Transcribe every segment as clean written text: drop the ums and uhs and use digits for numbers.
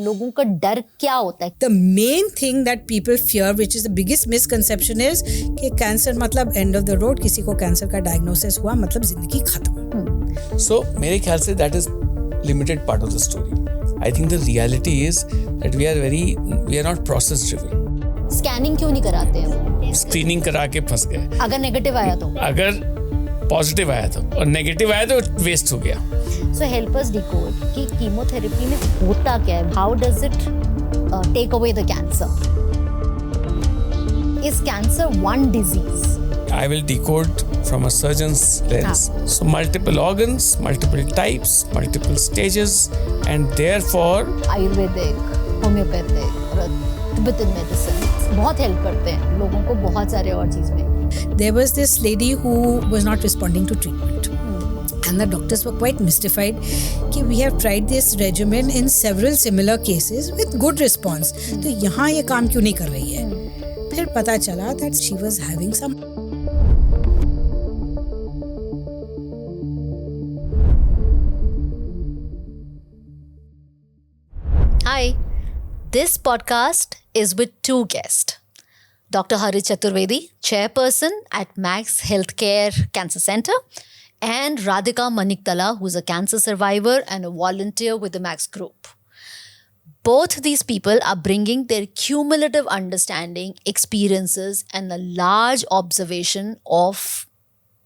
लोगों का डर क्या होता है? The main thing that people fear, which is the biggest misconception, is कि कैंसर मतलब end of the road, किसी को कैंसर का diagnosis हुआ मतलब जिंदगी खत्म. So मेरे ख्याल से that is limited part of the story. I think the reality is that we are not process driven. Scanning क्यों नहीं कराते हैं? स्क्रीनिंग करा के फंस गए. अगर नेगेटिव आया तो? अगर पॉजिटिव आया तो, और नेगेटिव आया तो वेस्ट हो गया. So help us decode कि कीमोथेरेपी में होता क्या है? How does it take away the cancer? Is cancer one disease? I will decode from a surgeon's lens. So multiple organs, multiple types, multiple stages, and therefore Ayurvedic, homeopathic, Tibetan medicine बहुत help करते हैं लोगों को बहुत सारे और चीज में. There was this lady who was not responding to treatment. And the doctors were quite mystified कि we have tried this regimen in several similar cases with good response. तो यहाँ ये काम क्यों नहीं कर रही है? फिर पता चला that she was having some. Hi, this podcast is with two guests. Dr. Harit Chaturvedi, chairperson at Max Healthcare Cancer Center, and Radhika Maniktala, who's a cancer survivor and a volunteer with the Max Group. Both these people are bringing their cumulative understanding, experiences, and a large observation of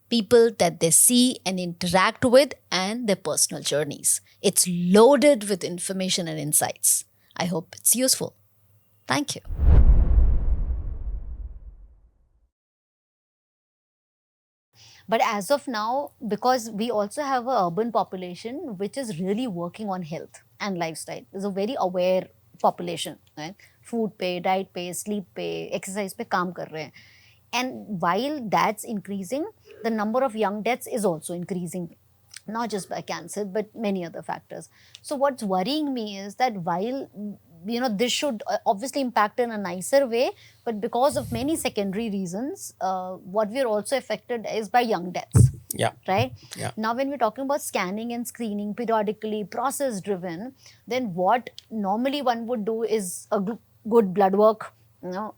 people that they see and interact with and their personal journeys. It's loaded with information and insights. I hope it's useful. Thank you. But as of now, because we also have an urban population which is really working on health and lifestyle. It's a very aware population. Right? Food पे, diet पे, sleep पे, exercise पे काम कर रहे हैं. And while that's increasing, the number of young deaths is also increasing. Not just by cancer, but many other factors. So what's worrying me is that while this should obviously impact in a nicer way, but because of many secondary reasons, what we're also affected is by young deaths. Yeah. Right? Yeah. Now, when we're talking about scanning and screening periodically, process-driven, then what normally one would do is a good blood work,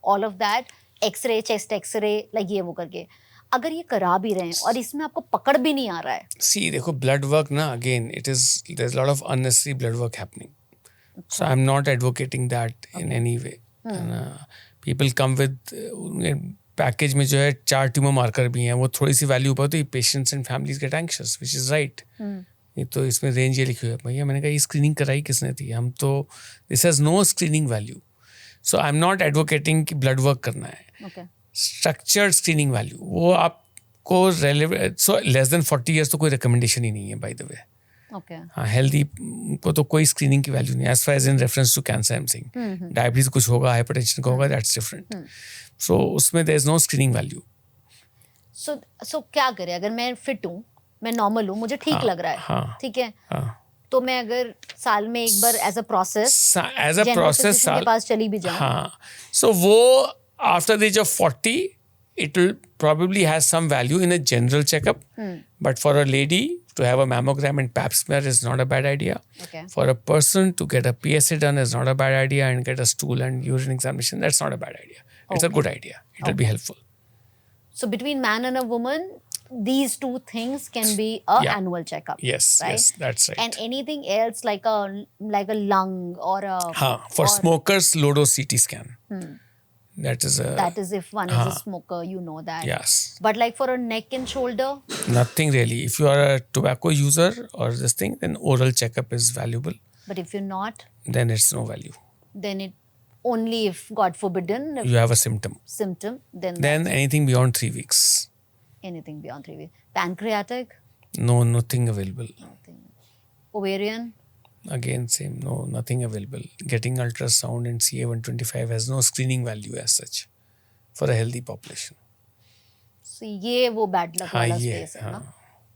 all of that, X-ray, chest X-ray, like ये वो करके. अगर ये करा भी रहे हैं और इसमें आपको पकड़ भी नहीं आ रहा है. See, देखो blood work ना, again, there's a lot of unnecessary blood work happening. So I'm not advocating that in any way. People come with package में जो है 4 tumor marker भी हैं, वो थोड़ी सी value पाओ तो ये patients and families get anxious, which is right. ये तो इसमें range ये लिखी हुई है. भैया मैंने कहा ये screening कराई किसने थी? हम तो this has no screening value. So I'm not advocating कि blood work करना है. Okay. Structured screening value वो आपको relevant. So less than 40 years तो कोई recommendation ही नहीं है, by the way. Okay. हाँ, healthy को तो कोई स्क्रीनिंग की वैल्यू नहीं. As far as in reference to cancer, I'm saying. Diabetes कुछ होगा, hypertension का होगा, that's different. So उसमें there is no screening value. So क्या करें? अगर मैं फिट हूँ, मैं नॉर्मल हूँ, मुझे ठीक लग रहा है, ठीक है? तो मैं अगर साल में एक बार एज अ प्रोसेस के पास चली भी जाऊँ. हाँ. So वो after the age of 40, it will probably has some value in a general checkup. But for a lady to have a mammogram and pap smear is not a bad idea. Okay. For a person to get a PSA done is not a bad idea, and get a stool and urine examination, that's not a bad idea. It's a good idea. It will be helpful. So between man and a woman, these two things can be a annual checkup. Yes, right? yes, that's right. And anything else like a lung or a... For smokers, low-dose CT scan. That is if one is a smoker, you know that. Yes. But like for a neck and shoulder? Nothing really. If you are a tobacco user or this thing, then oral checkup is valuable. But if you're not? Then it's no value. Then it only if, God forbidden, if you have a symptom, then anything beyond 3 weeks. Anything beyond 3 weeks. Pancreatic? No, nothing available. Nothing. Ovarian? Again, same. No, nothing available. Getting ultrasound and CA125 has no screening value as such for a healthy population. So, ये वो bad luck वाला space है ना?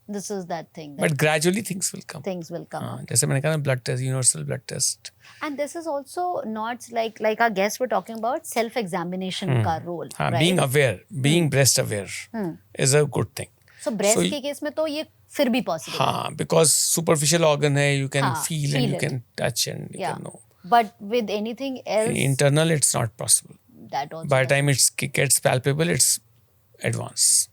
This is that thing. But gradually things will come. Things will come. जैसे मैंने कहा ना, blood test, universal blood test. And this is also not like our guests were talking about self-examination का role. Right? Being aware, being breast aware is a good thing. So breast के case में तो ये फिर भी possible. हाँ, because superficial organ है, you can feel and you can touch and you can know. But with anything else, Internal, it's not possible. that also By the time it gets palpable, it's advanced.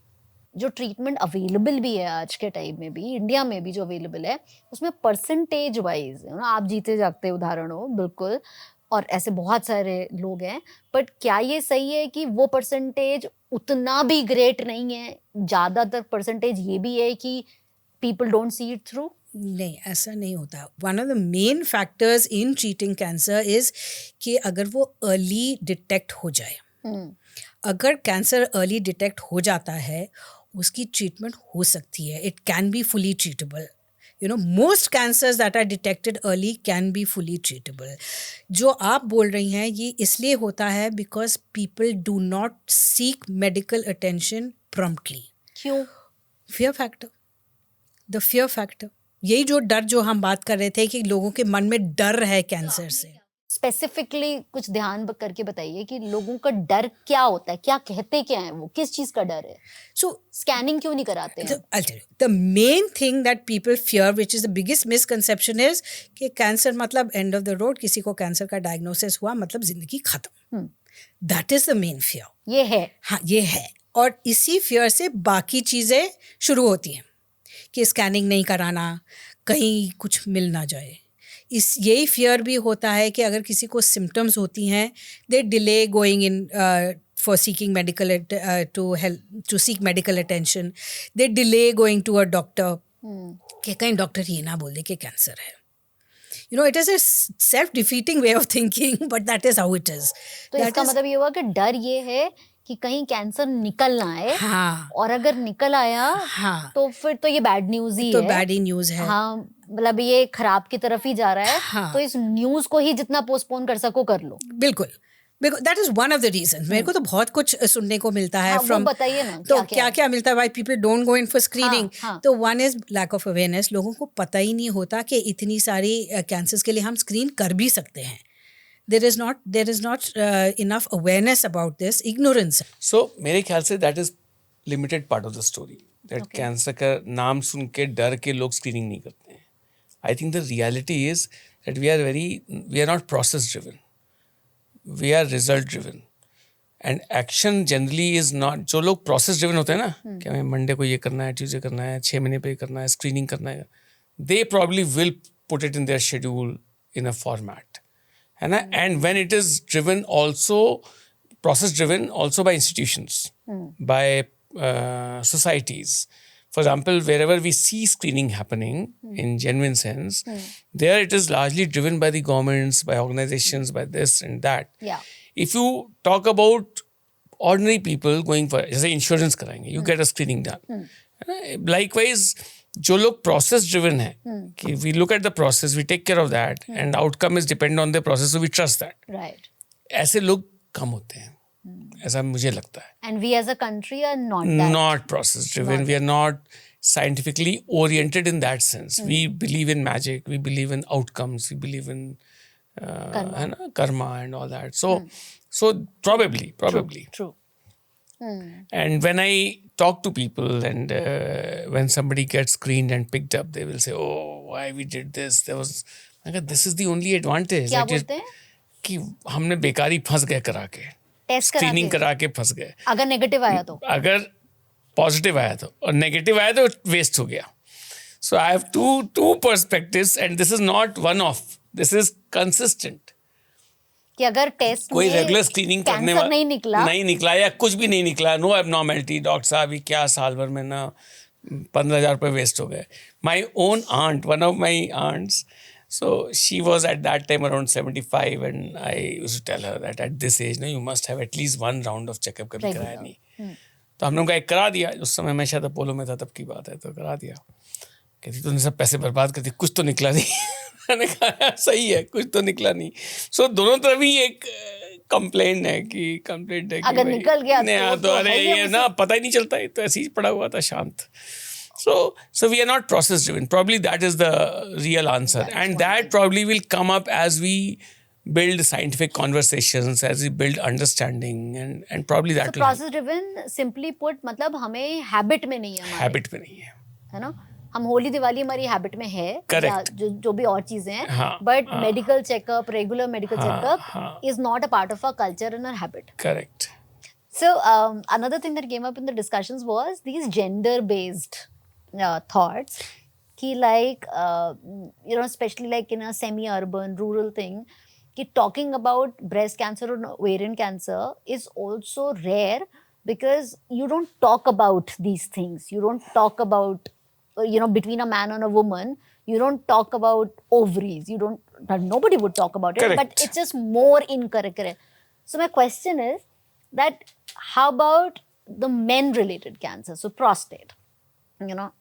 जो treatment available भी है आज के time में भी, India में भी जो अवेलेबल है, उसमें परसेंटेज वाइज आप जीते जागते उदाहरण हो बिल्कुल, और ऐसे बहुत सारे लोग हैं, बट क्या ये सही है कि वो परसेंटेज उतना भी ग्रेट नहीं है? ज़्यादातर परसेंटेज ये भी है कि people don't see it through. नहीं, ऐसा नहीं होता. One of the main factors in treating cancer is कि अगर वो अर्ली डिटेक्ट हो जाए. अगर कैंसर अर्ली डिटेक्ट हो जाता है, उसकी ट्रीटमेंट हो सकती है. It can be fully treatable. Most cancers that are detected early can be fully treatable. जो आप बोल रही हैं ये इसलिए होता है because people do not seek medical attention promptly. क्यों? Fear factor. The fear factor, यही जो डर जो हम बात कर रहे थे कि लोगों के मन में डर है कैंसर से. स्पेसिफिकली कुछ ध्यान करके बताइए कि लोगों का डर क्या होता है, क्या कहते क्या है, वो किस चीज का डर है? सो स्कैनिंग क्यों नहीं कराते हैं? I'll tell you. The main thing that people fear, which is the biggest misconception, is कि कैंसर मतलब एंड ऑफ द रोड, किसी को कैंसर का डायग्नोसिस हुआ मतलब जिंदगी खत्म. That is the main fear. ये है. हाँ, ये है. और इसी फियर से बाकी चीज़ें शुरू होती हैं कि स्कैनिंग नहीं कराना, कहीं कुछ मिल ना जाए. यही फियर भी होता है कि अगर किसी को सिम्टम्स होती हैं, they delay going in for seeking medical to seek medical attention. They delay going to a doctor कि कहीं डॉक्टर ये ना बोल दे कि कैंसर है. It is a self-defeating way of thinking, but that is how it is. तो इसका मतलब ये हुआ कि डर ये है कि कहीं कैंसर निकल ना आए. हाँ. और अगर निकल आया, हाँ, तो फिर तो ये बैड न्यूज ही तो है. बैड ही न्यूज़ है. हाँ, मतलब ये खराब की तरफ ही जा रहा है. हाँ. तो इस न्यूज को ही जितना पोस्टपोन कर सको कर लो. बिल्कुल. That is one of the reason. मेरे को तो बहुत कुछ सुनने को मिलता है. हाँ, फ्रॉम बताइए ना. तो क्या मिलता है, why people don't go in for screening. हाँ. तो one is lack of awareness. लोगों को पता ही नहीं होता कि इतनी सारी कैंसर्स के लिए हम स्क्रीन कर भी सकते हैं. there is not enough awareness about this. Ignorance. So मेरे ख्याल से that is limited part of the story. That cancer का नाम सुन के डर के लोग स्क्रीनिंग नहीं करते हैं. I think the reality is that we are not process driven. We are result driven. And action generally is not. जो लोग process driven होते हैं ना, कि हमें मंडे को ये करना है, ट्यूसडे करना है, 6 महीने पे करना है, स्क्रीनिंग करना है, they probably will put it in their schedule in a format. है ना? And when it is driven also, process driven also by institutions, by societies. For example, wherever we see screening happening in genuine sense, there it is largely driven by the governments, by organizations, by this and that. Yeah. If you talk about ordinary people going for, जैसे insurance कराएंगे, you get a screening done. Likewise, जो लोग process driven है, कि we look at the process, we take care of that, and outcome is dependent on the process, so we trust that. Right. ऐसे लोग कम होते हैं, ऐसा मुझे लगता है. And we as a country are not that. Not process driven. We are not scientifically oriented in that sense. We believe in magic. We believe in outcomes. We believe in karma and all that. So probably. True. And when I talk to people and when somebody gets screened and picked up, they will say, "Oh, why we did this? This is the only advantage." क्या बोलते हैं? कि हमने बेकारी फंस गए करा के. टेस्ट स्क्रीनिंग करा के फंस गए. अगर नेगेटिव आया तो, अगर पॉजिटिव आया तो, और नेगेटिव आया तो वेस्ट हो गया. So I have two perspectives and this is not one off, this is consistent. कि अगर टेस्ट कोई रेगुलर स्क्रीनिंग करने वाला नहीं निकला या कुछ भी नहीं निकला, नो एबनॉर्मैलिटी, डॉक्टर साहब ये क्या साल भर में ना 15,000 रुपये वेस्ट हो गए. My own aunt, one of my aunts, so she was at that time around 75 and I used to tell her that at this age you must have at least one round of checkup. कभी कराया नहीं. तो हमने उनका एक करा दिया. उस समय मैं शायद अपोलो में था, तब की बात है, तो करा दिया. कहती तूने सब पैसे बर्बाद कर दिए, कुछ तो निकला नहीं. मैंने कहा सही है, कुछ तो निकला नहीं. सो दोनों तरफ ही एक कंप्लेंट है कि अगर निकल गया तो अरे ये ना पता ही नहीं चलता, है तो ऐसे ही पड़ा हुआ था शांत. So we are not process driven. Probably that is the real answer. And that probably will come up as we build scientific conversations, as we build understanding, and probably that will process driven, simply put, मतलब हमें habit में नहीं है. Habit में नहीं है. है ना? हम होली दिवाली हमारी हैबिट में है, Correct. जो भी और चीजें हैं, हाँ, बट हाँ. मेडिकल चेकअप, रेगुलर मेडिकल हाँ, चेकअप हाँ. is not a part of our culture and our habit. Correct. So another thing that came up in the discussions was these gender-based thoughts. Ki like especially like in a semi-urban, rural thing, ki talking about breast cancer or ovarian cancer is also rare because you don't talk about these things. You don't talk about between a man and a woman. You don't talk about ovaries. You don't. Nobody would talk about it. Correct. But it's just more incorrect. So my question is that how about the men-related cancer? So prostate.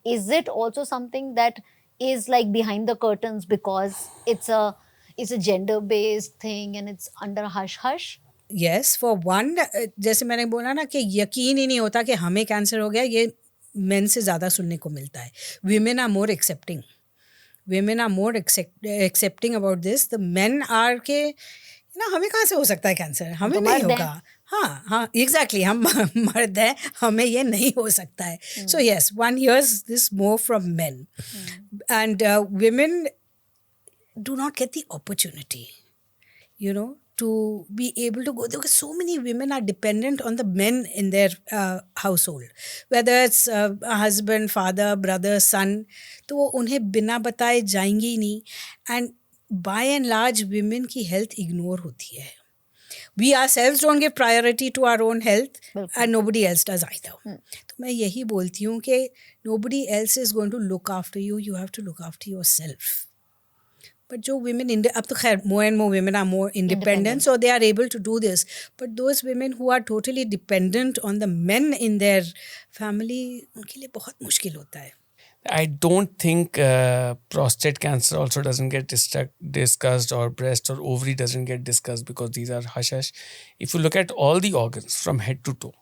Is it also something that is like behind the curtains because it's a gender-based thing and it's under hush-hush? Yes, for one, जैसे मैंने बोला ना कि यकीन ही नहीं होता कि हमें कैंसर हो गया, ये मेन से ज़्यादा सुनने को मिलता है. Women are more accepting. Women are more accepting about this. The men are के हमें कहाँ से हो सकता है कैंसर, हमें नहीं होगा. हाँ, एग्जैक्टली, हम मर्द हैं, हमें ये नहीं हो सकता है. So yes, one hears this more from men. And women do not get the opportunity, to be able to go. Because so many women are dependent on the men in their household, whether it's a husband, father, brother, son, तो वो उन्हें बिना बताए जाएंगी ही नहीं. And by and large women की health ignore होती है. We ourselves don't give priority to our own health and nobody else does either. तो मैं यही बोलती हूँ कि nobody else is going to look after you. You have to look after yourself. But जो women, अब तो खैर more and more women are more independent, so they are able to do this. But those women who are totally dependent on the men in their family, उनके लिए बहुत मुश्किल होता है. I don't think prostate cancer also doesn't get discussed, or breast or ovary doesn't get discussed because these are hush-hush. If you look at all the organs from head to toe,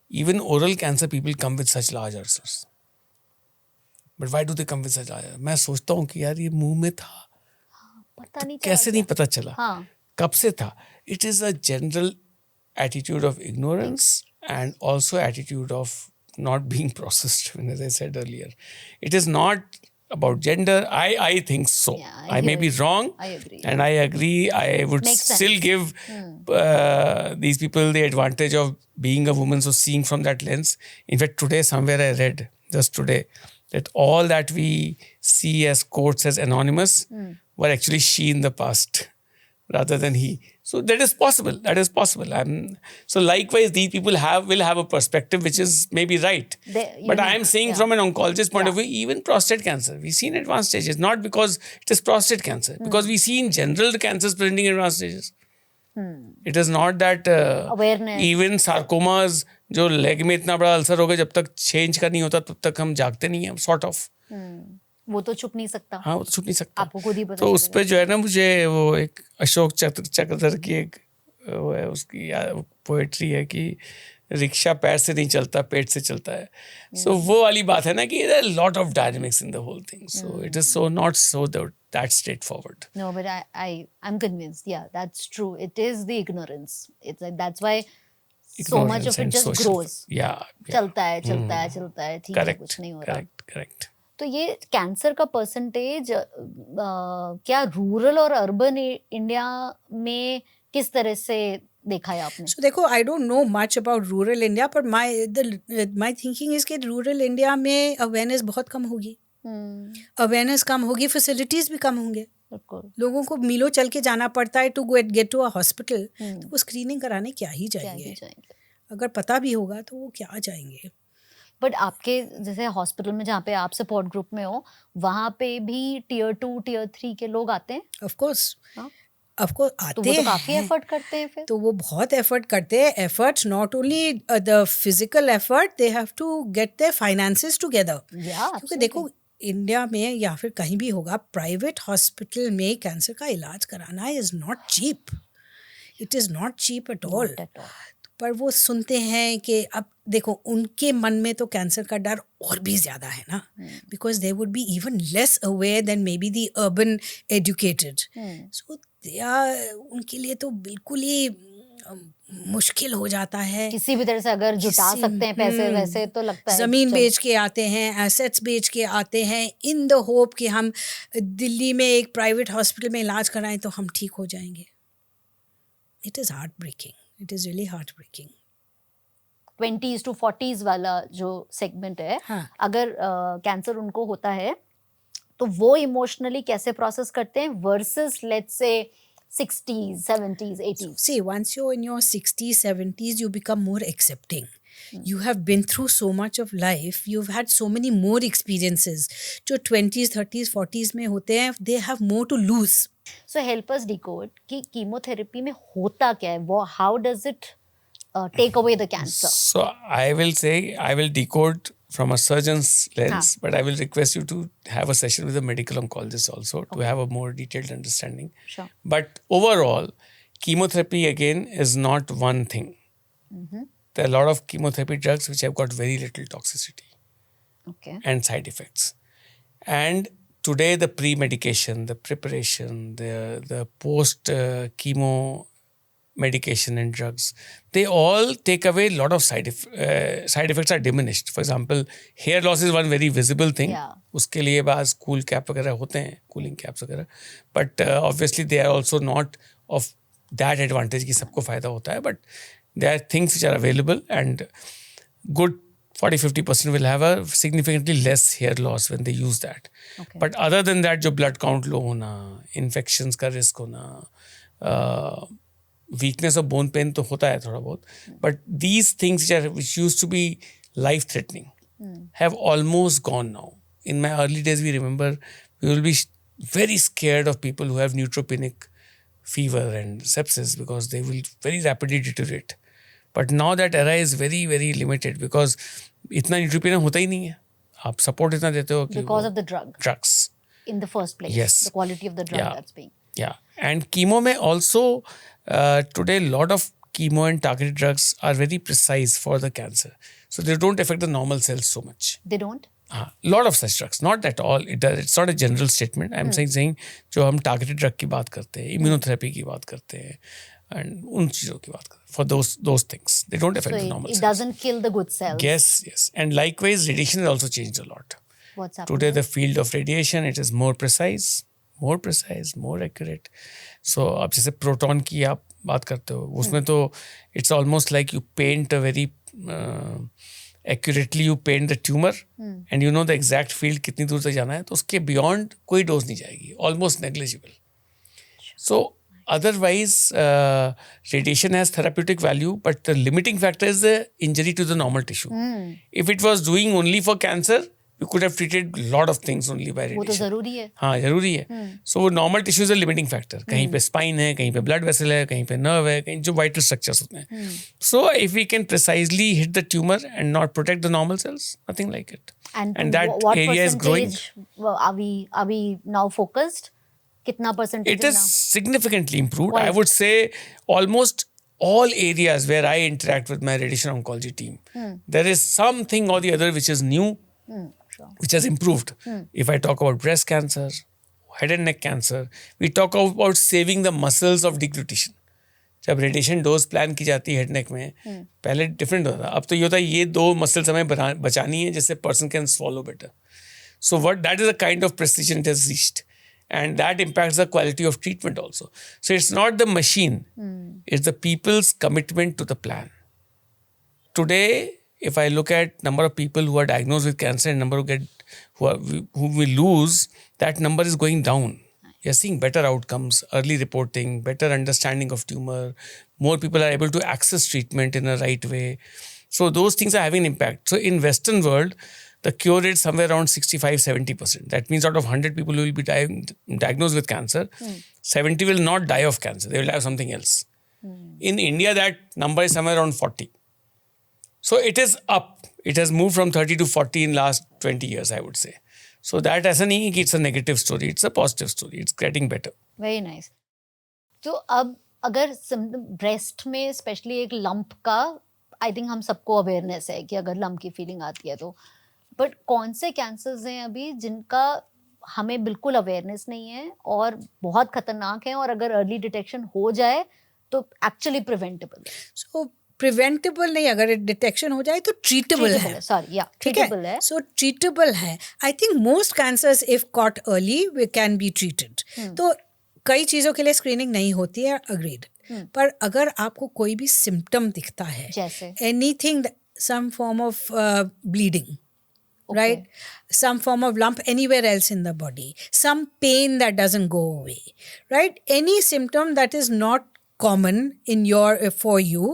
even oral cancer people come with such large ulcers. But why do they come with such large ulcers? मैं सोचता हूँ कि यार ये मुंह में था, पता नहीं कैसे नहीं पता चला, कब से था. It is a general attitude of ignorance and also attitude of not being processed, as I said earlier. It is not about gender. I think so. Yeah, I may be wrong. I agree. And I agree. I would still give these people the advantage of being a woman, so seeing from that lens. In fact, today somewhere I read, just today, that all that we see as quotes as anonymous were actually she in the past rather than he. So that is possible. So likewise, these people will have a perspective which is maybe right. But I am saying from an oncologist point of view, even prostate cancer, we see in advanced stages, not because it is prostate cancer, because we see in general the cancers presenting in advanced stages. It is not that awareness. Even sarcomas, जो leg में इतना बड़ा ulcer होगा, जब तक change का नहीं होता तब तक हम जागते नहीं हैं, sort of. वो तो छुप नहीं सकता. हाँ, वो तो छुप नहीं सकता. आपको खुद ही पता. तो उस पे जो है ना, मुझे वो एक अशोक चक्रधर की एक वो है, उसकी पोएट्री है कि रिक्शा पैर से नहीं चलता, पेट से चलता है. सो वो वाली बात है ना कि there are a lot of dynamics in the whole thing. So it is so not so that straightforward. No, but I'm convinced. Yeah, that's true. It is the ignorance. It's like that's why so much of it just grows. Yeah. चलता है, ठीक है, कुछ नहीं हो रहा. Correct. तो ये कैंसर का परसेंटेज क्या रूरल और अर्बन इंडिया में किस तरह से देखा है आपने? So देखो, I don't know much about rural India, but my thinking is कि rural India में awareness बहुत कम होगी. Awareness कम होगी, facilities भी कम होंगे. लोगों को मीलों चल के जाना पड़ता है to get to a hospital. तो वो स्क्रीनिंग कराने क्या ही जाएंगे. अगर पता भी होगा तो वो क्या जाएंगे. बट आपके जैसे हॉस्पिटल में जहाँ पे आप सपोर्ट ग्रुप में हो, वहाँ पे भी tier 2, tier 3 के लोग आते हैं? Of course आते तो वो तो काफी एफर्ट करते हैं फिर. तो वो बहुत एफर्ट करते हैं. Efforts not only the physical effort, they have to get their finances together. क्योंकि देखो, इंडिया में या फिर कहीं भी होगा, प्राइवेट हॉस्पिटल में कैंसर का इलाज कराना is not cheap. It is not cheap at all. पर वो सुनते हैं कि अब देखो, उनके मन में तो कैंसर का डर और भी ज़्यादा है ना, because they would be even less aware than maybe the urban educated. सो उनके लिए तो बिल्कुल ही मुश्किल हो जाता है। किसी भी तरह से अगर जुटा सकते हैं पैसे वैसे तो लगता है ज़मीन चलो। बेच के आते हैं, एसेट्स बेच के आते हैं, इन द होप कि हम दिल्ली में एक प्राइवेट हॉस्पिटल में इलाज कराएं तो हम ठीक हो जाएंगे. It is heartbreaking, it is really heartbreaking. 20s to 40s वाला जो सेगमेंट है, हाँ. अगर कैंसर उनको होता है तो वो इमोशनली कैसे प्रोसेस करते हैं versus let's say 60s 70s 80s. See, once you're in your 60s, 70s, you become more accepting. You have been through so much of life. You've had so many more experiences. जो 20s, 30s, 40s में होते हैं, they have more to lose. So help us decode कि chemotherapy में होता क्या है, वो how does it take away the cancer? So I will say, I will decode from a surgeon's lens, but I will request you to have a session with a medical oncologist also to have a more detailed understanding. Sure. But overall, chemotherapy again is not one thing. There are a lot of chemotherapy drugs which have got very little toxicity Okay. and side effects. And today the pre-medication, the preparation, the post-chemo medication and drugs, they all take away a lot of side effects are diminished. For example, hair loss is one very visible thing. Yeah. उसके लिए बाज cool cap वगैरह होते हैं, cooling caps वगैरह, but obviously they are also not of that advantage कि सबको फायदा होता है, but they are things which are available and good 40-50% will have a significantly less hair loss when they use that. Okay. But other than that, जो blood count low होना, infections का risk होना, weakness of bone pain तो होता है थोड़ा बहुत, but these things which used to be life threatening have almost gone now. In my early days, we remember we will be very scared of people who have neutropenic fever and sepsis because they will very rapidly deteriorate. But now that era is very, very limited because इतना न्यूट्रोपिनिया होता ही नहीं है. आप support इतना देते हो कि Because of the drug drugs. in the first place. Yes. The quality of the drug Yeah. that's being. Yeah. And chemo mein also today a lot of chemo and targeted drugs are very precise for the cancer. So they don't affect the normal cells so much. They don't? Lot of such drugs, not at all. It's not a general statement. I'm saying जो हम targeted drug की बात करते हैं, immunotherapy की बात करते हैं, and उन चीजों की बात करते हैं. For those things, they don't affect So the normal it cells. doesn't kill the good cells. Yes. And likewise, radiation has also changed a lot. What's happening? Today, the field of radiation, it is more precise, more accurate. So, अब जैसे proton की आप बात करते हो, उसमें तो it's almost like you paint a very accurately you paint the tumor and you know the exact field कितनी दूर तक जाना है, तो उसके beyond कोई dose नहीं जाएगी, almost negligible. So, otherwise, radiation has therapeutic value, but the limiting factor is the injury to the normal tissue. If it was doing only for cancer, we could have treated a lot of things only by वो तो radiation. जरूरी है. हाँ जरूरी है. So normal tissue is a limiting factor. कहीं पे spine है, कहीं पे blood vessel है, कहीं पे nerve है, कहीं जो vital structures होते हैं. So if we can precisely hit the tumor and not protect the normal cells, nothing like it. And that what area is growing. percentage are we now focused? कितना percentage It is now? significantly improved. Why? I would say almost all areas where I interact with my radiation oncology team, there is something or the other which is new, Sure. which has improved. If I talk about breast cancer, head and neck cancer, we talk about saving the muscles of deglutition. जब radiation dose plan की जाती है head neck में, पहले different होता था. अब तो ये होता है ये 2 मसल्स हमें बचानी है जिससे person can swallow better. So what that is a kind of precision it has reached. And that impacts the quality of treatment also. So it's not the machine, it's the people's commitment to the plan. Today, if I look at number of people who are diagnosed with cancer and number who we lose, that number is going down. You're seeing better outcomes, early reporting, better understanding of tumor. More people are able to access treatment in a right way. So those things are having an impact. So in Western world, the cure rate is somewhere around 65-70%. That means out of 100 people who will be diagnosed with cancer, 70 will not die of cancer. They will have something else. In India, that number is somewhere around 40. So it is up. It has moved from 30 to 40 in last 20 years, I would say. So that ऐसा नहीं है कि it's a negative story. It's a positive story. It's getting better. Very nice. तो अब अगर breast में specially एक lump का आई थिंक हम सबको अवेयरनेस है कि अगर लंप की फीलिंग आती है तो, बट कौन से कैंसर्स हैं अभी जिनका हमें बिल्कुल अवेयरनेस नहीं है और बहुत खतरनाक है, और अगर अर्ली डिटेक्शन हो जाए तो एक्चुअली प्रिवेंटेबल सो प्रिवेंटेबल नहीं, अगर डिटेक्शन हो जाए तो ट्रीटेबल है. सॉरी या ठीक ट्रीटेबल है. सो ट्रीटेबल है. I think most cancers if caught early we can be treated. तो कई चीज़ों के लिए स्क्रीनिंग नहीं होती है, अग्रीड. पर अगर आपको कोई भी सिम्टम दिखता है, जैसे anything, some form of bleeding, right, some form of lump anywhere else in the body, some pain that doesn't go away, right, any symptom that is not common in your for you,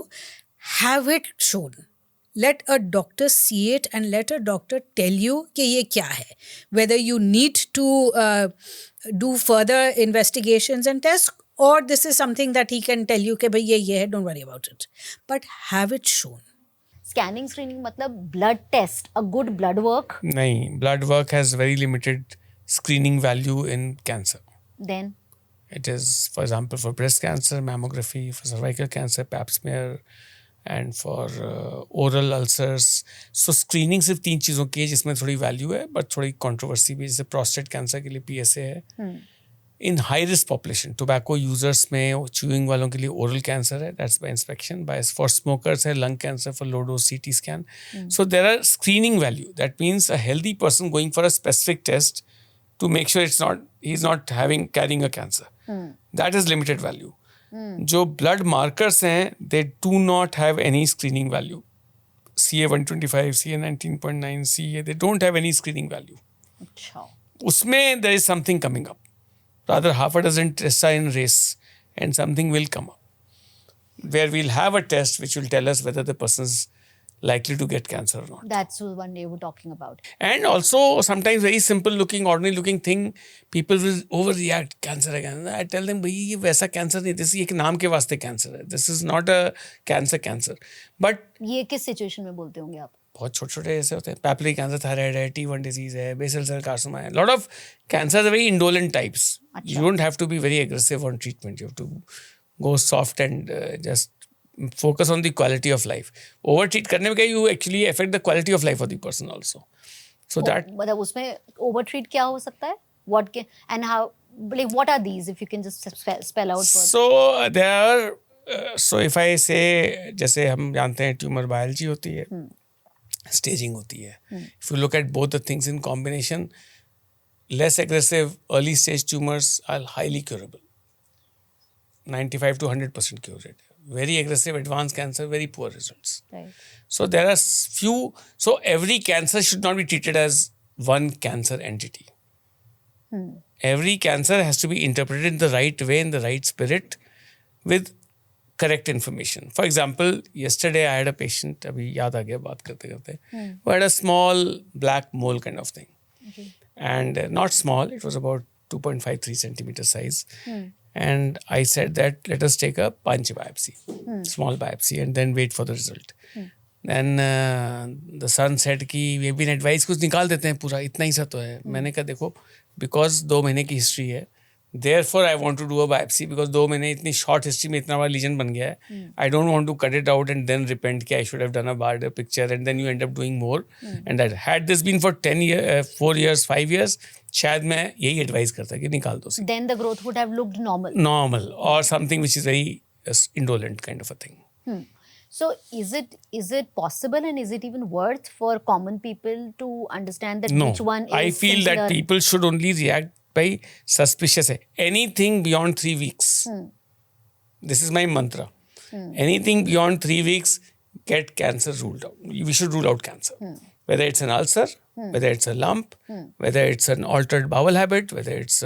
have it shown. Let a doctor see it and let a doctor tell you कि ये क्या है, whether you need to do further investigations and tests, or this is something that he can tell you कि भाई ये है, don't worry about it, but have it shown. Scanning screening मतलब blood test, a good blood work. नहीं, blood work has very limited screening value in cancer. Then It is, for example, for breast cancer, mammography, for cervical cancer, pap smear, and for oral ulcers. So screening सिर्फ 3 चीज़ों की है जिसमें थोड़ी value है, but थोड़ी controversy भी. जैसे प्रोस्टेट कैंसर के लिए PSA है. In high risk population, tobacco users में, च्यूइंग वालों के लिए ओरल कैंसर है, that's by inspection. By for smokers है lung cancer for low dose CT scan. So there are screening value. That means a healthy person going for a specific test to make sure he is not carrying a cancer. That is limited value. जो blood markers हैं, they do not have any screening value. CA-125, CA-19.9, CA, they don't have any screening value. अच्छा. उसमें there is something coming up. Rather, half a dozen tests are in race and something will come up, where we'll have a test which will tell us whether the person is likely to get cancer or not. That's the one they were talking about. And also, sometimes very simple looking, ordinary looking thing, people will overreact. Cancer again. I tell them, भाई ये वैसा cancer नहीं, this एक नाम के वास्ते cancer है. This is not a cancer. But ये किस situation में बोलते होंगे आप? बहुत छोटे ऐसे होते हैं. Papillary cancer, thyroid है, T1 disease है, basal cell carcinoma है. Lot of cancers are very indolent types. You don't have to be very aggressive on treatment. You have to go soft and just focus on the quality of life. Overtreat करने में क्या, you actually affect the quality of life of the person also. So that मतलब उसमें overtreat क्या हो सकता है? What can and how, like what are these, if you can just spell out for. So there are so if I say, जैसे हम जानते हैं ट्यूमर बायोलॉजी होती है, स्टेजिंग होती है. If you look at both the things in combination, less aggressive early stage tumors are highly curable. 95 to 100% cure rate. Very aggressive advanced cancer, very poor results. Right. So there are few. So every cancer should not be treated as one cancer entity. Every cancer has to be interpreted in the right way, in the right spirit, with correct information. For example, yesterday I had a patient, अभी याद आ गया बात करते करते, who had a small black mole kind of thing. Okay. And not small, it was about 2.53 centimeter size. And I said that let us take a punch biopsy, small biopsy, and then wait for the result. Then the son said कि we have been advised कुछ निकाल देते हैं पूरा, इतना ही सा तो है. मैंने कहा देखो, because 2 महीने की हिस्ट्री है, therefore I want to do a biopsy, because 2 महीने इतनी short history में इतना बड़ा lesion बन गया है. I don't want to cut it out and then repent कि I should have done a bad picture, and then you end up doing more. And that had this been for 4 years, 5 years, शायद मैं यही advice करता कि निकाल दो. Then the growth would have looked normal or something which is very indolent kind of a thing. So is it possible, and is it even worth for common people to understand that No, which one is I feel singular? that people should only react by suspicious. Anything beyond 3 weeks. This is my mantra. Anything beyond 3 weeks, get cancer ruled out. We should rule out cancer. Whether it's an ulcer, whether it's a lump, whether it's an altered bowel habit, whether it's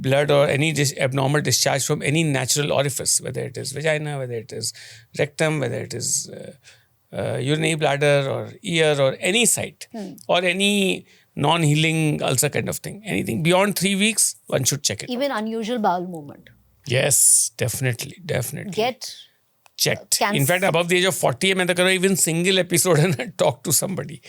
blood or any abnormal discharge from any natural orifice, whether it is vagina, whether it is rectum, whether it is urinary bladder or ear or any site, or any non-healing ulcer kind of thing. Anything beyond 3 weeks, one should check it. Even unusual bowel movement. Yes, definitely. Get checked. In fact, above the age of 40, मैं तो कर रहा हूँ even single episode and talk to somebody.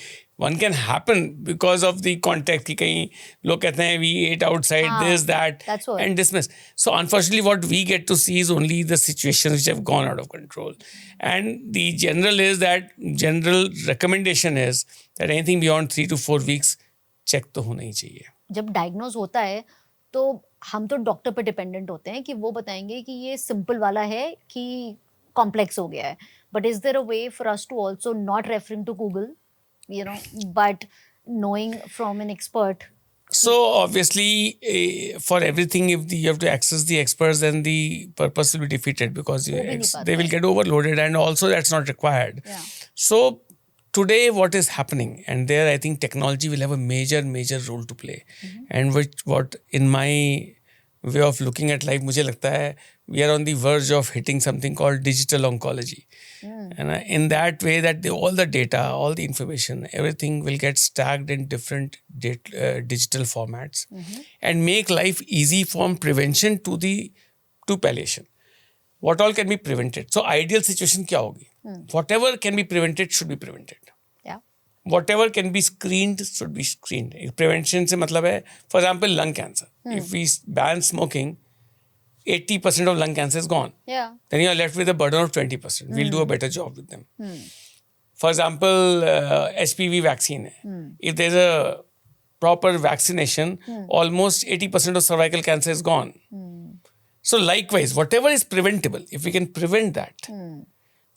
One can happen because of the contact कि कहीं लोग कहते हैं we ate outside, this, that, and dismiss. So unfortunately, what we get to see is only the situations which have gone out of control. And the general recommendation is that anything beyond 3 to 4 weeks, check तो होना ही चाहिए. जब diagnose होता है तो हम तो doctor पर डिपेंडेंट होते हैं कि वो बताएंगे कि ये सिंपल वाला है कि कॉम्प्लेक्स हो गया है, but is there a way for us to also not referring to Google, you know, but knowing from an expert? So obviously, for everything, if you have to access the experts, then the purpose will be defeated because वो भी नहीं पाते they will get overloaded, and also that's not required. Yeah. So today, what is happening, and there I think technology will have a major role to play, and what in my way of looking at life, मुझे लगता है we are on the verge of hitting something called digital oncology. And in that way, that all the data, all the information, everything will get stacked in different digital formats and make life easy from prevention to palliation. What all can be prevented? So ideal situation क्या होगी? Whatever can be prevented should be prevented. Yeah. Whatever can be screened should be screened. Prevention से मतलब है, for example, lung cancer. If we ban smoking, 80% of lung cancer is gone. Yeah. Then you are left with a burden of 20%. We'll do a better job with them. For example, HPV vaccine. If there's a proper vaccination, almost 80% of cervical cancer is gone. So likewise, whatever is preventable, if we can prevent that,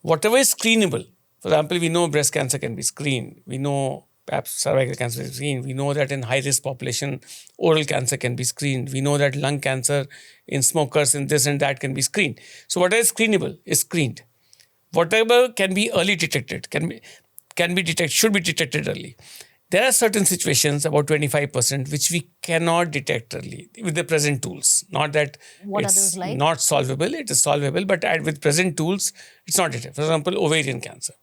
whatever is screenable, for example, we know breast cancer can be screened. We know perhaps cervical cancer is screened. We know that in high-risk population, oral cancer can be screened. We know that lung cancer in smokers and this and that can be screened. So whatever is screenable is screened. Whatever can be early detected, can be detected, should be detected early. There are certain situations, about 25%, which we cannot detect early with the present tools. Not that What are it's those like? not solvable, it is solvable, but with present tools, it's not detected. For example, ovarian cancer.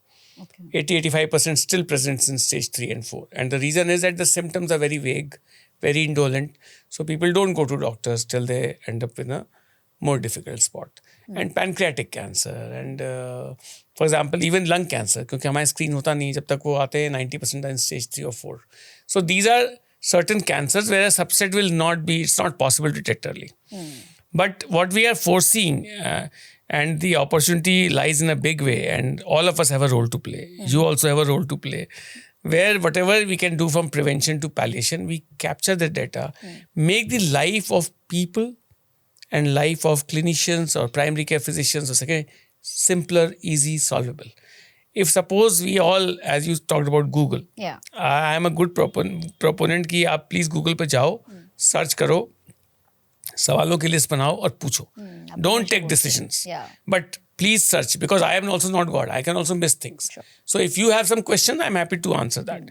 Okay. 80-85% still presents in stage 3 and 4. And the reason is that the symptoms are very vague, very indolent. So people don't go to doctors till they end up in a more difficult spot. And pancreatic cancer and for example even lung cancer, क्योंकि हमारा screen होता नहीं जब तक वो आते हैं 90% in stage 3 or 4. So these are certain cancers where a subset will not be, it's not possible to detect early. But what we are foreseeing, and the opportunity lies in a big way, and all of us have a role to play. You also have a role to play, where whatever we can do from prevention to palliation, we capture the data, make the life of people and life of clinicians or primary care physicians or secondary simpler, easy, solvable. If suppose we all, as you talked about Google, Yeah. I am a good proponent कि आप please Google पे जाओ, search करो, सवालों की list बनाओ और पूछो. Don't take decisions. Yeah. But please search, because I am also not God. I can also miss things. Sure. So if you have some question, I'm happy to answer that.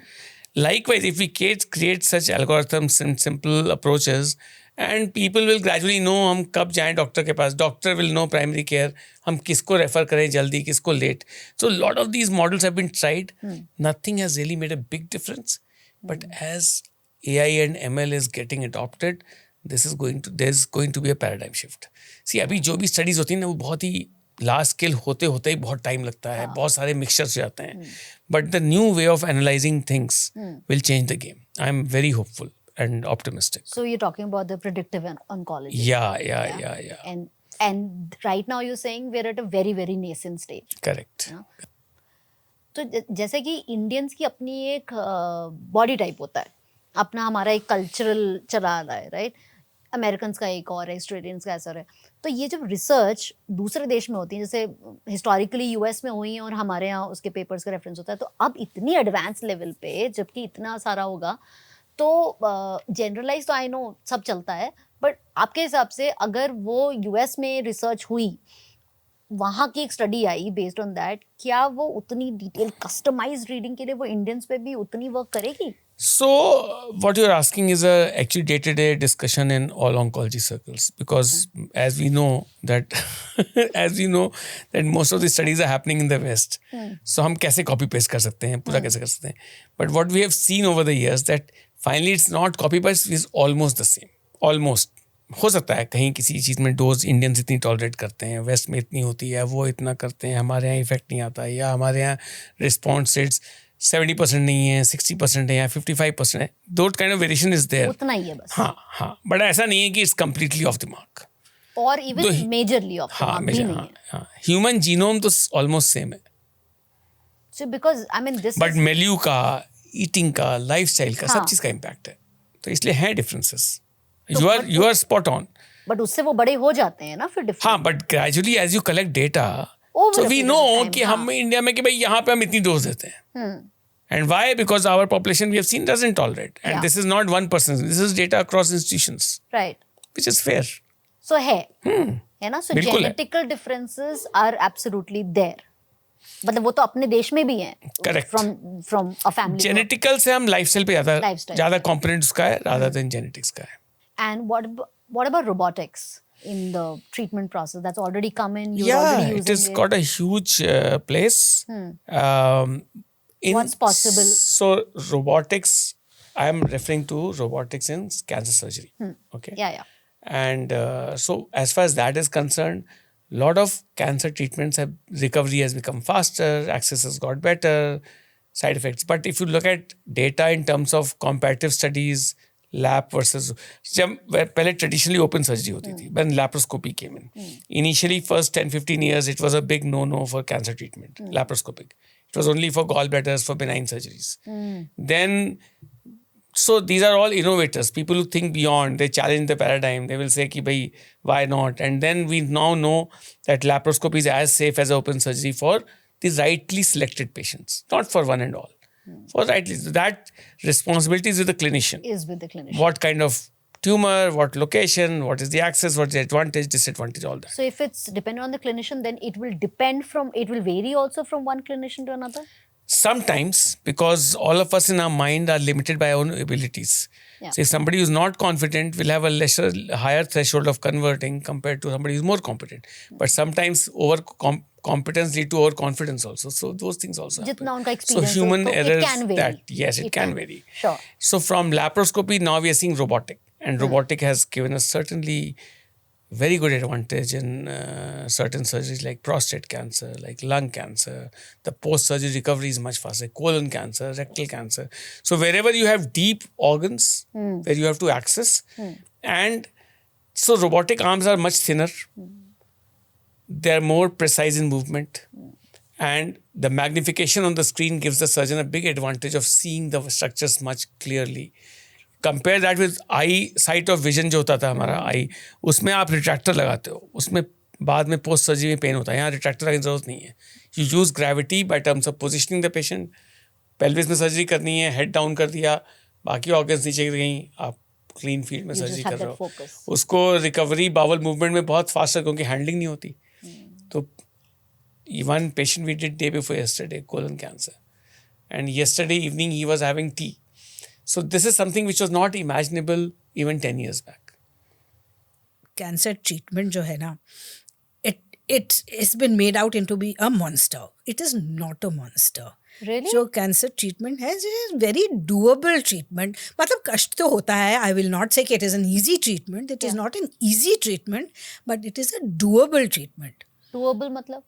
Likewise, if we create such algorithms and simple approaches, and people will gradually know हम कब जाएं doctor के पास, doctor will know primary care, हम किसको refer करें जल्दी, किसको late. So a lot of these models have been tried. Nothing has really made a big difference. But as AI and ML is getting adopted, there's going to be a paradigm shift. See, अभी जो भी studies होती हैं ना, वो बहुत ही large scale होते ही बहुत टाइम लगता है, बहुत सारे मिक्सचर्स जाते हैं. But the new way of analysing things will change the game. I am very hopeful and optimistic. So you're talking about the predictive oncology. Yeah. And right now you're saying we're at a very, very nascent stage. Correct. Yeah. तो जैसे कि Indians की अपनी एक body type होता है, अपना हमारा एक कल्चरल चला रहा है, राइट? अमेरिकन का एक और है, ऑस्ट्रेलियंस का ऐसा है. तो ये जब रिसर्च दूसरे देश में होती है, जैसे हिस्टोरिकली यूएस में हुई है और हमारे यहाँ उसके पेपर्स का रेफरेंस होता है, तो अब इतनी एडवांस लेवल पे जबकि इतना सारा होगा, तो जनरलाइज तो आई नो सब चलता है, बट आपके हिसाब से अगर वो यूएस में रिसर्च हुई, वहाँ की एक study I based on that, क्या वो उतनी डिटेल कस्टमाइज्ड रीडिंग के लिए वो इंडियंस पे भी उतनी वर्क करेगी? So what you're asking is a actually day-to-day discussion in all oncology circles, because as we know that most of the studies are happening in the West. So हम कैसे copy paste कर सकते हैं, पूरा कैसे कर सकते हैं? But what we have seen over the years that finally it's not copy paste, it's almost the same. Almost. हो सकता है कहीं किसी चीज़ में डोज इंडियंस इतनी टॉलरेट करते हैं, वेस्ट में इतनी होती है, वो इतना करते हैं, हमारे यहाँ इफेक्ट नहीं आता है, या हमारे यहाँ रिस्पॉन्स रेट्स 70% नहीं है, 60% है, या 55% है. That kind of variation is there. उतना ही है बस. हाँ, बट ऐसा नहीं है कि it's completely off the mark, और even majorly off the mark भी नहीं है. ह्यूमन जीनोम तो ऑलमोस्ट सेम है. So because I mean this, but मेल्यू का, ईटिंग का, लाइफस्टाइल का, सब चीज़ का इम्पैक्ट है, तो इसलिए है differences. You are spot on. But उससे वो बड़े हो जाते हैं ना फिर different. हाँ, but gradually as you collect data, Over so a we period know of time, कि हाँ. हम इंडिया में कि भाई यहाँ पे हम इतनी डोज देते हैं. And why? Because our population we have seen doesn't tolerate. And Yeah. this is not one person. This is data across institutions, Right. which is fair. So है ना? So बिल्कुल है. genetical differences are absolutely there. मतलब वो तो अपने देश में भी हैं. Correct. From a family. Genetical से हम lifestyle पे Lifestyle. ज़्यादा component उसका है rather than genetics का है. And what about robotics in the treatment process? That's already come in. You're already using it has got a huge place. What's possible? So robotics, I am referring to robotics in cancer surgery. Okay. Yeah. And so as far as that is concerned, lot of cancer treatments recovery has become faster, access has got better, side effects. But if you look at data in terms of comparative studies, lap versus जब पहले traditionally open surgery होती थी, when laparoscopy came in. Initially first 10-15 years it was a big no for cancer treatment, laparoscopic. It was only for gallbladders, for benign surgeries. Then so these are all innovators, people who think beyond, they challenge the paradigm, they will say ki bhai, why not? And then we now know that laparoscopy is as safe as open surgery for the rightly selected patients, not for one and all. For rightly, that responsibility is with the clinician. Is with the clinician. What kind of tumor, what location, what is the access, what is the advantage, disadvantage, all that. So if it's dependent on the clinician, then it will vary also from one clinician to another? Sometimes, because all of us in our mind are limited by our own abilities. Yeah. So if somebody who's not confident will have a higher threshold of converting compared to somebody who's more competent. But sometimes competence lead to overconfidence also. So those things also happen. जितना उनका experience So human हो, errors, it can vary. it can vary. Sure. So from laparoscopy, now we are seeing robotic. And robotic has given us certainly very good advantage in certain surgeries like prostate cancer, like lung cancer. The post-surgery recovery is much faster. Colon cancer, rectal cancer. So wherever you have deep organs where you have to access, and so robotic arms are much thinner. They are more precise in movement. And the magnification on the screen gives the surgeon a big advantage of seeing the structures much clearly. Compare that with I site of vision जो होता था हमारा आई, उसमें आप retractor लगाते हो, उसमें बाद में पोस्ट सर्जरी में पेन होता है. यहाँ रिट्रैक्टर लगाने की जरूरत नहीं है. You use gravity by terms of positioning the patient. Pelvis में सर्जरी करनी है, हेड डाउन कर दिया, बाकी ऑर्गन्स नीचे गिर गई, आप क्लीन फील्ड में सर्जरी कर रहे हो. उसको रिकवरी बावल मूवमेंट में बहुत फास्ट है क्योंकि हैंडलिंग नहीं होती. तो one patient we did day before yesterday, colon cancer, and yesterday evening he was having tea. So this is something which was not imaginable even 10 years back. Cancer treatment जो है ना, it's been made out into be a monster. It is not a monster. Really? जो cancer treatment है, it is very doable treatment. मतलब कष्ट तो होता है. I will not say it is an easy treatment. It is not an easy treatment, but it is a doable treatment. Doable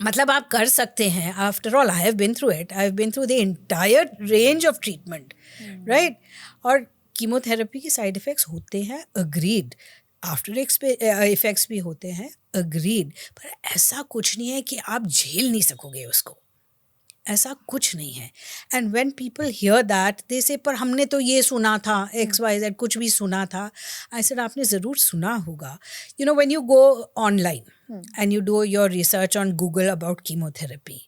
मतलब आप कर सकते हैं. After all, I have been through it. I have been through the entire range of treatment, right? और chemotherapy के side effects होते हैं, agreed. After effects भी होते हैं, agreed. पर ऐसा कुछ नहीं है कि आप झेल नहीं सकोगे उसको. ऐसा कुछ नहीं है. And when people here that they से पर हमने तो ये सुना था, XYZ कुछ भी सुना था. आई सेड आपने ज़रूर सुना होगा. You know when you go online and you do your research on Google about chemotherapy,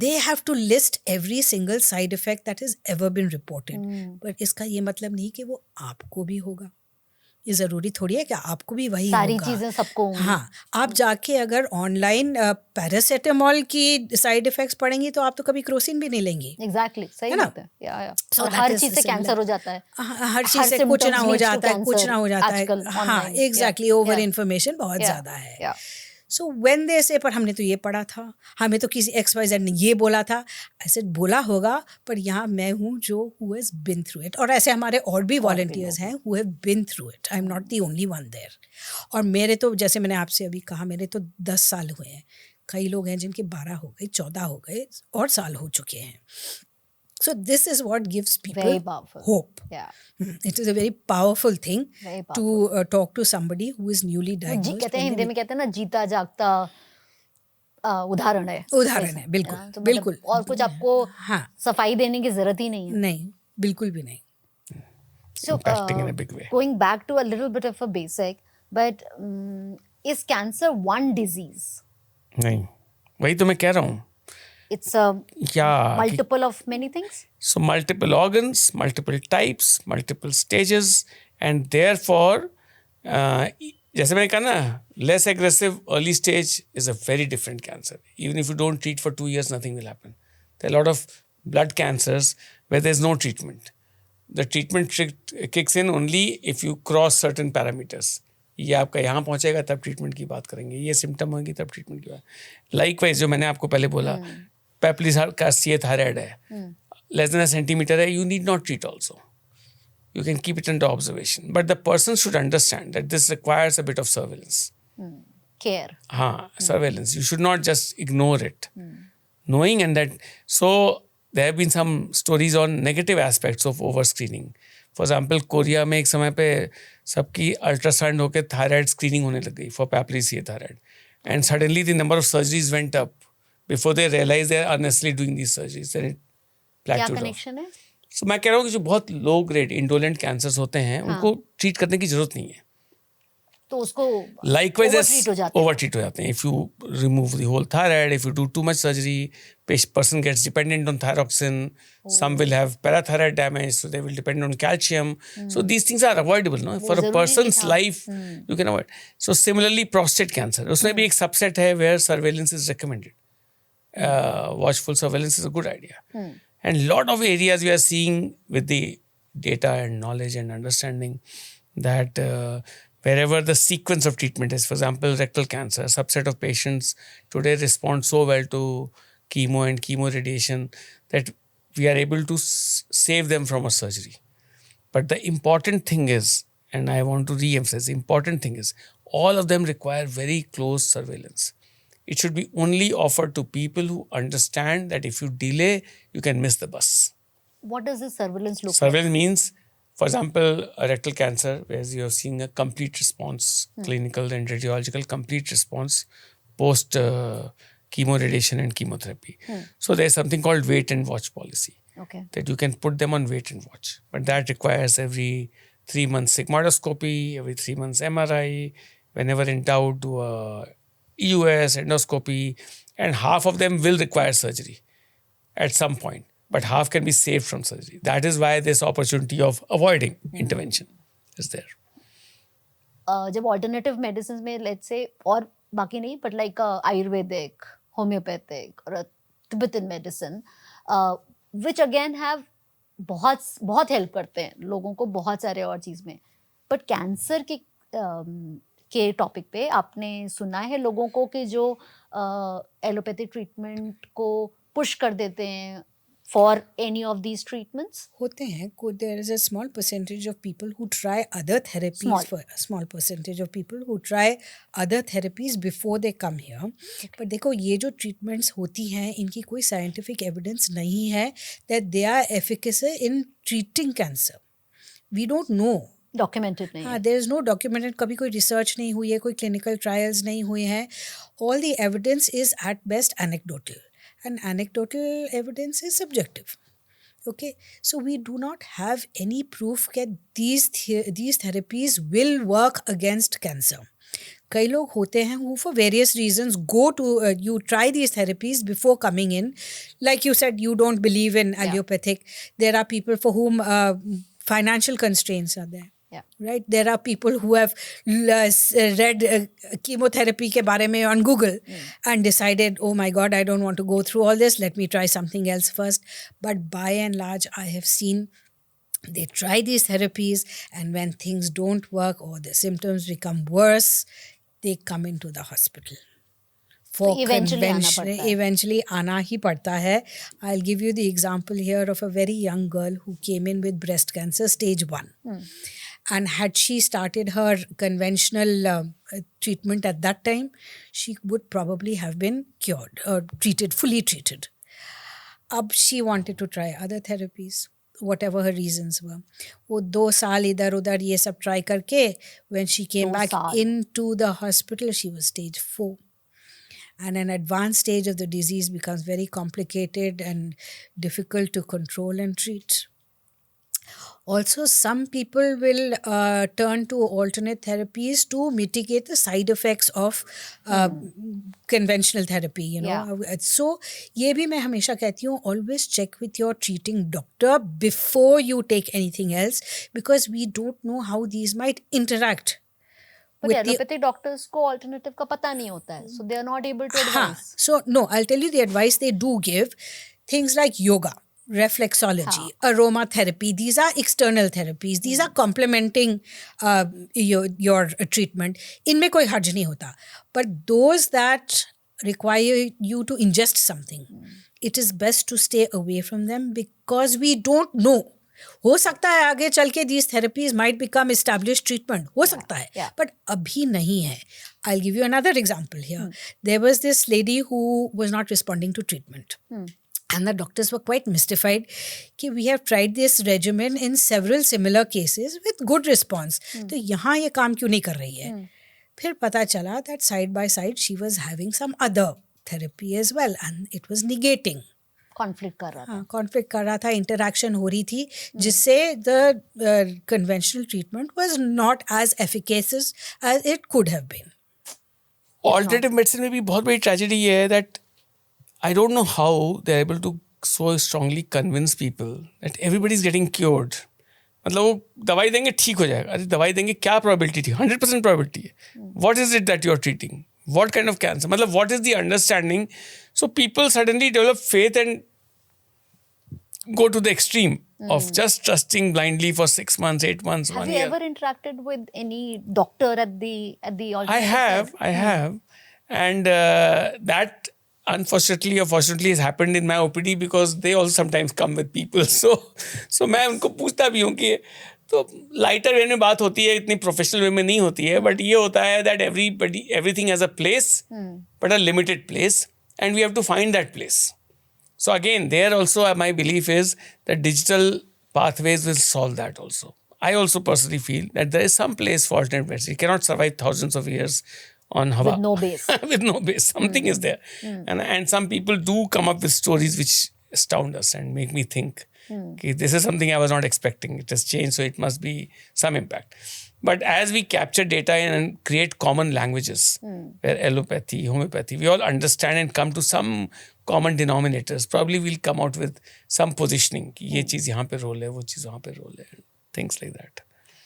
they have to list every single side effect that has ever been reported. But इसका ये मतलब नहीं कि वो आपको भी होगा. ये ज़रूरी थोड़ी है कि आपको भी वही सारी होगा. चीज़ें सबको होंगी. हाँ, आप जाके अगर ऑनलाइन पैरासीटामोल की साइड इफ़ेक्ट्स पढ़ेंगी तो आप तो कभी क्रोसिन भी नहीं लेंगी. एग्जैक्टली, सही है ना? बात है. या So और that हर is चीज़ से similar. कैंसर हो जाता है. हर चीज़ से कुछ ना हो जाता है, कुछ ना हो जाता है. आजकल हाँ, online. एग्जैक्टली. ओवर इन्फॉर्मेशन बहुत ज़्यादा है. Yeah. सो व्हेन दे से पर हमने तो ये पढ़ा था, हमें तो किसी XYZ ने ये बोला था. ऐसे बोला होगा, पर यहाँ मैं हूँ जो who has been through it. और ऐसे हमारे और भी वॉलंटियर्स हैं who have been through it. I am not the only one there. और मेरे तो जैसे मैंने आपसे अभी कहा, मेरे तो 10 साल हुए हैं. कई लोग हैं जिनके 12 हो गए, 14 हो गए और साल हो चुके हैं. So this is what gives people Very powerful. hope. Yeah. It is a very powerful thing Very to talk to somebody who is newly diagnosed. कहते हैं हिंदी में कहते हैं ना, जीता जागता उदाहरण है. उदाहरण है, बिल्कुल, हाँ, तो बिल्कुल. और कुछ आपको हाँ, सफाई देने की जरूरत ही नहीं है. नहीं, बिल्कुल भी नहीं. impacting in a big way. Going back to a little bit of a basic, but is cancer one disease? नहीं, वही तो मैं कह रहा हूँ. It's a Yeah. multiple of many things? So multiple organs, multiple types, multiple stages, and therefore, जैसे मैंने कहा ना, less aggressive early stage is a very different cancer. Even if you don't treat for 2 years, nothing will happen. There are a lot of blood cancers where there's no treatment. The treatment kicks in only if you cross certain parameters. ये आपका यहाँ पहुँचेगा तब treatment की बात करेंगे, ये symptom होगी तब ट्रीटमेंट की बात. लाइकवाइज जो मैंने आपको पहले बोला, पेपली का सी थायराइड है, लेस देन अ सेंटीमीटर है, you need not treat also. You can keep it under observation. But the person should understand that this requires a bit of surveillance. Care. Surveillance. You should not just ignore it. Knowing and that. So there have been some stories on negative aspects of overscreening. For example, Korea में एक समय पे सबकी ultrasound होकर thyroid screening होने लग गई for papillary thyroid. And suddenly the number of surgeries went up before they realized they are unnecessarily doing these surgeries. Then it क्या plateaued off. कनेक्शन है? So मैं कह रहा हूँ कि जो बहुत लो ग्रेड इंडोलेंट कैंसर्स होते हैं उनको ट्रीट करने की जरूरत नहीं है. तो उसको Likewise, overtreat हो जाते हैं. overtreat हो जाते हैं. If you remove the whole thyroid, if you do too much surgery, person gets dependent on thyroxine. Some will have parathyroid damage, so they will depend on calcium. So these things are avoidable, no? For a जरूरी person's नहीं था. life, you can avoid. So similarly, prostate cancer. उसमें भी एक subset है where surveillance is recommended. Watchful surveillance is a good idea. And a lot of areas we are seeing with the data and knowledge and understanding that wherever the sequence of treatment is, for example, rectal cancer, a subset of patients today respond so well to chemo and chemoradiation that we are able to save them from a surgery. But the important thing is, and I want to re-emphasize, the important thing is, all of them require very close surveillance. It should be only offered to people who understand that if you delay, you can miss the bus. What does this surveillance look Surveillance means, for example, a rectal cancer, where you're seeing a complete response, clinical and radiological complete response post chemoradiation and chemotherapy. So there's something called wait and watch policy. Okay. That you can put them on wait and watch. But that requires every 3 months sigmoidoscopy, every 3 months MRI, whenever in doubt, do a EUS, endoscopy, and half of them will require surgery at some point, but half can be saved from surgery. That is why this opportunity of avoiding intervention is there. जब alternative medicines में let's say और बाकी नहीं but like Ayurvedic, homeopathic or Tibetan medicine, which again have बहुत help करते हैं लोगों को बहुत सारे और चीज़ में, but cancer के टॉपिक पे आपने सुना है लोगों को कि जो एलोपैथिक ट्रीटमेंट को पुश कर देते हैं for any of these treatments? होते हैं. There is a small percentage of people who try other therapies. Small percentage of people who try other therapies before they come here. But देखो ये जो treatments होती हैं इनकी कोई scientific evidence नहीं है that they are efficacious in treating cancer. We don't know. Documented नहीं है. there is no documented, कभी कोई रिसर्च नहीं हुई है, कोई क्लिनिकल ट्रायल्स नहीं हुए हैं. All the evidence is at best anecdotal, and anecdotal evidence is subjective. Okay, so we do not have any proof that these therapies will work against cancer. कई लोग होते हैं who for various reasons go to you try these therapies before coming in. Like you said, you don't believe in allopathic. There are people for whom financial constraints are there. Yeah. Right? There are people who have read chemotherapy के बारे में on Google and decided, oh my God, I don't want to go through all this. Let me try something else first. But by and large, I have seen they try these therapies, and when things don't work or the symptoms become worse, they come into the hospital. For eventually आना ही पड़ता है. I'll give you the example here of a very young girl who came in with breast cancer stage 1. And had she started her conventional treatment at that time, she would probably have been cured or fully treated. Ab she wanted to try other therapies, whatever her reasons were. वो 2 साल इधर उधर ये सब try करके, when she came back into the hospital, she was stage 4. And an advanced stage of the disease becomes very complicated and difficult to control and treat. Also, some people will turn to alternate therapies to mitigate the side effects of conventional therapy, you know. So, ये भी मैं हमेशा कहती हूँ, always check with your treating doctor before you take anything else, because we don't know how these might interact. But allopathic doctors को alternative का पता नहीं होता है, so they are not able to advise. So, no, I'll tell you the advice they do give. Things like yoga, reflexology, aromatherapy, these are external therapies. These are complementing your treatment. इनमें कोई हर्ज नहीं होता. But those that require you to ingest something, it is best to stay away from them, because we don't know. हो सकता है आगे चल के these therapies might become established treatment. हो सकता है, but अभी नहीं है. I'll give you another example here. There was this lady who was not responding to treatment. And the doctors were quite mystified कि we have tried this regimen in several similar cases with good response. तो यहाँ ये काम क्यों नहीं कर रही है? फिर पता चला that side by side she was having some other therapy as well, and it was negating. Conflict कर रहा था. हाँ, conflict कर रहा था, interaction हो रही थी, जिससे the conventional treatment was not as efficacious as it could have been. Alternative medicine में भी बहुत बड़ी tragedy ये है that I don't know how they're able to so strongly convince people that everybody is getting cured. मतलब वो दवाई देंगे ठीक हो जाएगा. अरे दवाई देंगे, क्या probability थी? 100% probability है. What is it that you're treating? What kind of cancer? मतलब what is the understanding? So people suddenly develop faith and go to the extreme of just trusting blindly for 6 months, 8 months, 1 year. Have you ever interacted with any doctor at the alternative? I have, and that unfortunately or fortunately has happened in my OPD, because they also sometimes come with people. So मैं उनको पूछता भी हूँ कि तो lighter वे में बात होती है, इतनी प्रोफेशनल वे में नहीं होती है, बट ये होता है that everything has a place, but a limited place, and we have to find that place. So again, there also my belief is that digital pathways will solve that also. I also personally feel that there is some place for alternate medicine. You cannot survive thousands of years on Hawa. With no base. With no base. Something is there. And some people do come up with stories which astound us and make me think, okay, this is something I was not expecting. It has changed, so it must be some impact. But as we capture data and create common languages, where allopathy, homeopathy, we all understand and come to some common denominators, probably we'll come out with some positioning. कि ये चीज़ यहाँ पे role है, वो चीज़ वहाँ पे role है, things like that.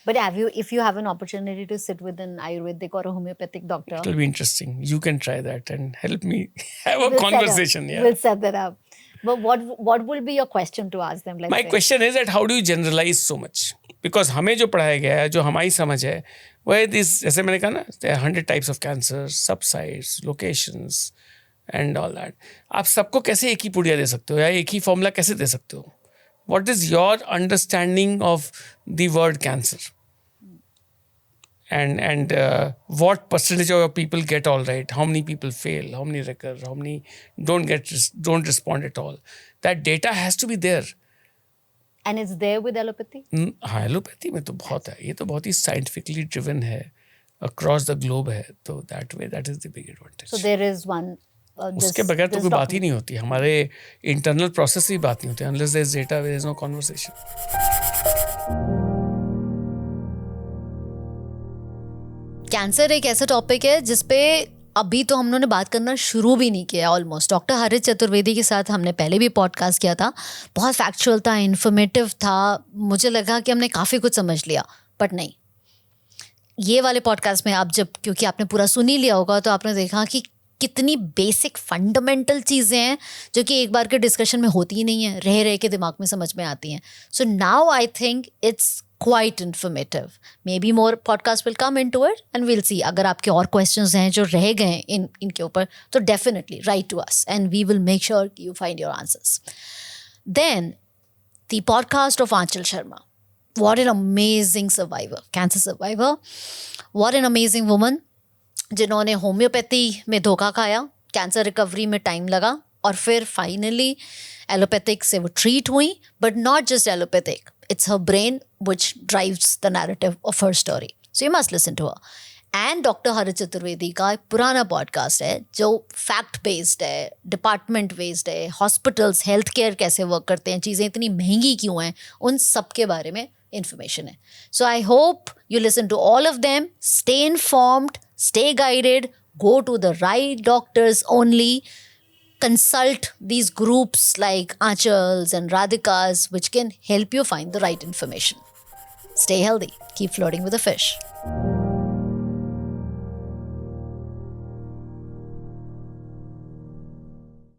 But if you have an opportunity to sit with an Ayurvedic or a homeopathic doctor, It will be interesting. You can try that and help me have a conversation. We'll set that up. But what will be your question to ask them? My question is that how do you generalize so much? Because हमें जो पढ़ाया गया है, जो हमारी समझ है, वह this, जैसे मैंने कहा ना, there are 100 types of cancers, subsites, locations, and all that. आप सबको कैसे एक ही पुड़िया दे सकते हो या एक ही फॉर्मूला कैसे दे सकते हो? What is your understanding of the word cancer? And what percentage of people get all right? How many people fail? How many recur? How many don't respond at all? That data has to be there. And it's there with allopathy? हाँ, allopathy में तो बहुत है. ये तो बहुत ही scientifically driven है, across the globe है. तो that way, that is the big advantage. So there is one. उसके बगैर तो कोई बात ही नहीं होती. हमारे internal process ही बात नहीं होती. Unless there is data, there is no conversation. Cancer एक ऐसा टॉपिक है जिसपे अभी तो हम लोगों ने बात करना शुरू भी नहीं किया ऑलमोस्ट. डॉक्टर हरित चतुर्वेदी के साथ हमने पहले भी पॉडकास्ट किया था. बहुत फैक्चुअल था, इन्फॉर्मेटिव था. मुझे लगा कि हमने काफ़ी कुछ समझ लिया, बट नहीं. ये वाले पॉडकास्ट में आप जब, क्योंकि आपने पूरा सुन ही लिया होगा, तो आपने देखा कि कितनी बेसिक फंडामेंटल चीज़ें हैं जो कि एक बार के डिस्कशन में होती ही नहीं है, रह रह के दिमाग में समझ में आती हैं. So now I think it's quite informative. Maybe more podcasts will come into it and we'll see. अगर आपके और questions हैं जो रह गए इनके ऊपर, तो definitely write to us and we will make sure you find your answers. Then the podcast of Aanchal Sharma. What an amazing survivor, cancer survivor. What an amazing woman, जिन्होंने होम्योपैथी में धोखा खाया, कैंसर रिकवरी में time लगा और फिर finally allopathic से वो ट्रीट हुई. But not just allopathic, it's her brain which drives the narrative of her story. So you must listen to her. And doctor हरित चतुर्वेदी का एक पुराना पॉडकास्ट है जो फैक्ट बेस्ड है, डिपार्टमेंट बेस्ड है, हॉस्पिटल्स हेल्थ केयर कैसे वर्क करते हैं, चीज़ें इतनी महंगी क्यों हैं, उन सब के बारे में information है. So I hope you listen to all of them, stay informed, stay guided, go to the right doctors only, consult these groups like Aanchals and Radhikas which can help you find the right information. Stay healthy, keep flirting with the fish.